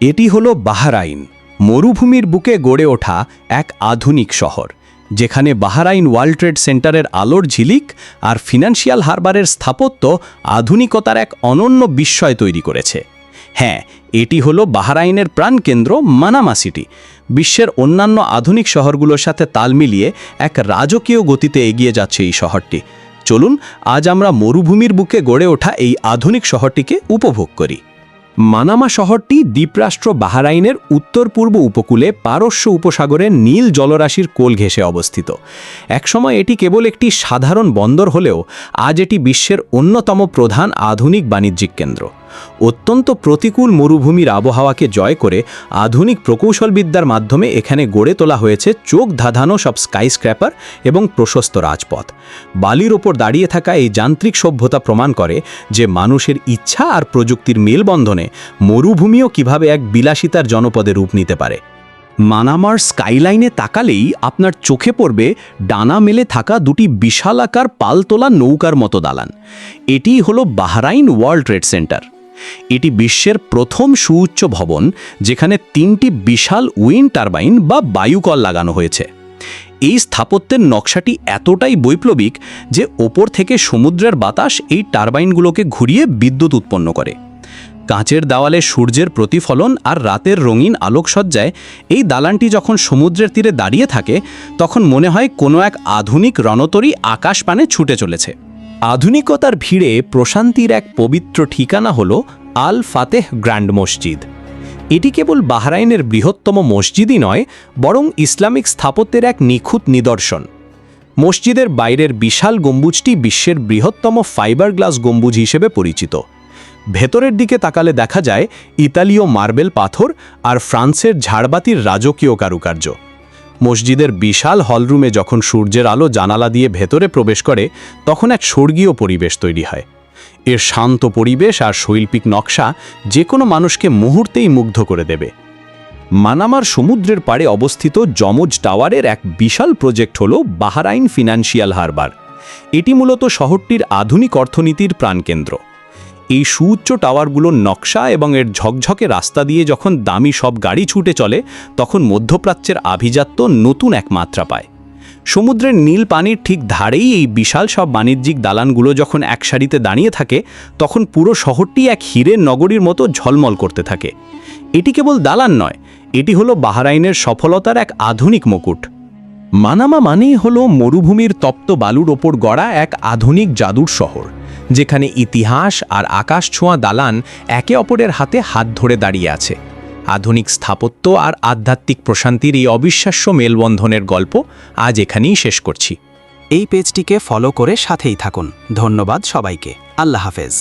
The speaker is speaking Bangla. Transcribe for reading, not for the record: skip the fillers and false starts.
এটি হলো বাহরাইন, মরুভূমির বুকে গড়ে ওঠা এক আধুনিক শহর, যেখানে বাহরাইন ওয়ার্ল্ড ট্রেড সেন্টারের আলোর ঝিলিক আর ফিনান্সিয়াল হারবারের স্থাপত্য আধুনিকতার এক অনন্য বিস্ময় তৈরি করেছে। হ্যাঁ, এটি হলো বাহরাইনের প্রাণকেন্দ্র মানামা সিটি। বিশ্বের অন্যান্য আধুনিক শহরগুলোর সাথে তাল মিলিয়ে এক রাজকীয় গতিতে এগিয়ে যাচ্ছে এই শহরটি। চলুন আজ আমরা মরুভূমির বুকে গড়ে ওঠা এই আধুনিক শহরটিকে উপভোগ করি। মানামা শহরটি দ্বীপরাষ্ট্র বাহরাইনের উত্তর পূর্ব উপকূলে পারস্য উপসাগরের নীল জলরাশির কোল ঘেঁষে অবস্থিত। একসময় এটি কেবল একটি সাধারণ বন্দর হলেও আজ এটি বিশ্বের অন্যতম প্রধান আধুনিক বাণিজ্যিক কেন্দ্র। অত্যন্ত প্রতিকূল মরুভূমির আবহাওয়াকে জয় করে আধুনিক প্রকৌশলবিদ্যার মাধ্যমে এখানে গড়ে তোলা হয়েছে চোখ ধাঁধানো সব স্কাইস্ক্র্যাপার এবং প্রশস্ত রাজপথ। বালির ওপর দাঁড়িয়ে থাকা এই যান্ত্রিক সভ্যতা প্রমাণ করে যে মানুষের ইচ্ছা আর প্রযুক্তির মেলবন্ধনে মরুভূমিও কিভাবে এক বিলাসিতার জনপদে রূপ নিতে পারে। মানামার স্কাইলাইনে তাকালেই আপনার চোখে পড়বে ডানা মেলে থাকা দুটি বিশালাকার পালতোলা নৌকার মতো দালান। এটিই হলো বাহরাইন ওয়ার্ল্ড ট্রেড সেন্টার। এটি বিশ্বের প্রথম সুউচ্চ ভবন, যেখানে 3টি বিশাল উইন্ড টারবাইন বা বায়ুকল লাগানো হয়েছে। এই স্থাপত্যের নকশাটি এতটাই বৈপ্লবিক যে ওপর থেকে সমুদ্রের বাতাস এই টারবাইনগুলোকে ঘুরিয়ে বিদ্যুৎ উৎপন্ন করে। কাঁচের দেওয়ালে সূর্যের প্রতিফলন আর রাতের রঙিন আলোকসজ্জায় এই দালানটি যখন সমুদ্রের তীরে দাঁড়িয়ে থাকে, তখন মনে হয় কোনো এক আধুনিক রণতরী আকাশপানে ছুটে চলেছে। আধুনিকতার ভিড়ে প্রশান্তির এক পবিত্র ঠিকানা হল আল ফাতেহ গ্র্যান্ড মসজিদ। এটি কেবল বাহরাইনের বৃহত্তম মসজিদই নয়, বরং ইসলামিক স্থাপত্যের এক নিখুঁত নিদর্শন। মসজিদের বাইরের বিশাল গম্বুজটি বিশ্বের বৃহত্তম ফাইবার গ্লাস গম্বুজ হিসেবে পরিচিত। ভেতরের দিকে তাকালে দেখা যায় ইতালীয় মার্বেল পাথর আর ফ্রান্সের ঝাড়বাতির রাজকীয় কারুকার্য। মসজিদের বিশাল হলরুমে যখন সূর্যের আলো জানালা দিয়ে ভেতরে প্রবেশ করে, তখন এক স্বর্গীয় পরিবেশ তৈরি হয়। এর শান্ত পরিবেশ আর শৈল্পিক নকশা যে কোনো মানুষকে মুহূর্তেই মুগ্ধ করে দেবে। মানামার সমুদ্রের পাড়ে অবস্থিত যমজ টাওয়ারের এক বিশাল প্রজেক্ট হল বাহরাইন ফিনান্সিয়াল হারবার। এটি মূলত শহরটির আধুনিক অর্থনীতির প্রাণকেন্দ্র। এই সুউচ্চ টাওয়ারগুলোর নকশা এবং এর ঝকঝকে রাস্তা দিয়ে যখন দামি সব গাড়ি ছুটে চলে, তখন মধ্যপ্রাচ্যের আভিজাত্য নতুন এক মাত্রা পায়। সমুদ্রের নীল পানির ঠিক ধারেই এই বিশাল সব বাণিজ্যিক দালানগুলো যখন এক সারিতে দাঁড়িয়ে থাকে, তখন পুরো শহরটি এক হীরের নগরীর মতো ঝলমল করতে থাকে। এটি কেবল দালান নয়, এটি হলো বাহরাইনের সফলতার এক আধুনিক মুকুট। মানামা মানেই হলো মরুভূমির তপ্ত বালুর ওপর গড়া এক আধুনিক জাদুর শহর, যেখানে ইতিহাস আর আকাশ ছোঁয়া দালান একে অপরের হাতে হাত ধরে দাঁড়িয়ে আছে। আধুনিক স্থাপত্য আর আধ্যাত্মিক প্রশান্তির এই অবিশ্বাস্য মেলবন্ধনের গল্প আজ এখানেই শেষ করছি। এই পেজটিকে ফলো করে সাথেই থাকুন। ধন্যবাদ সবাইকে। আল্লাহ হাফেজ।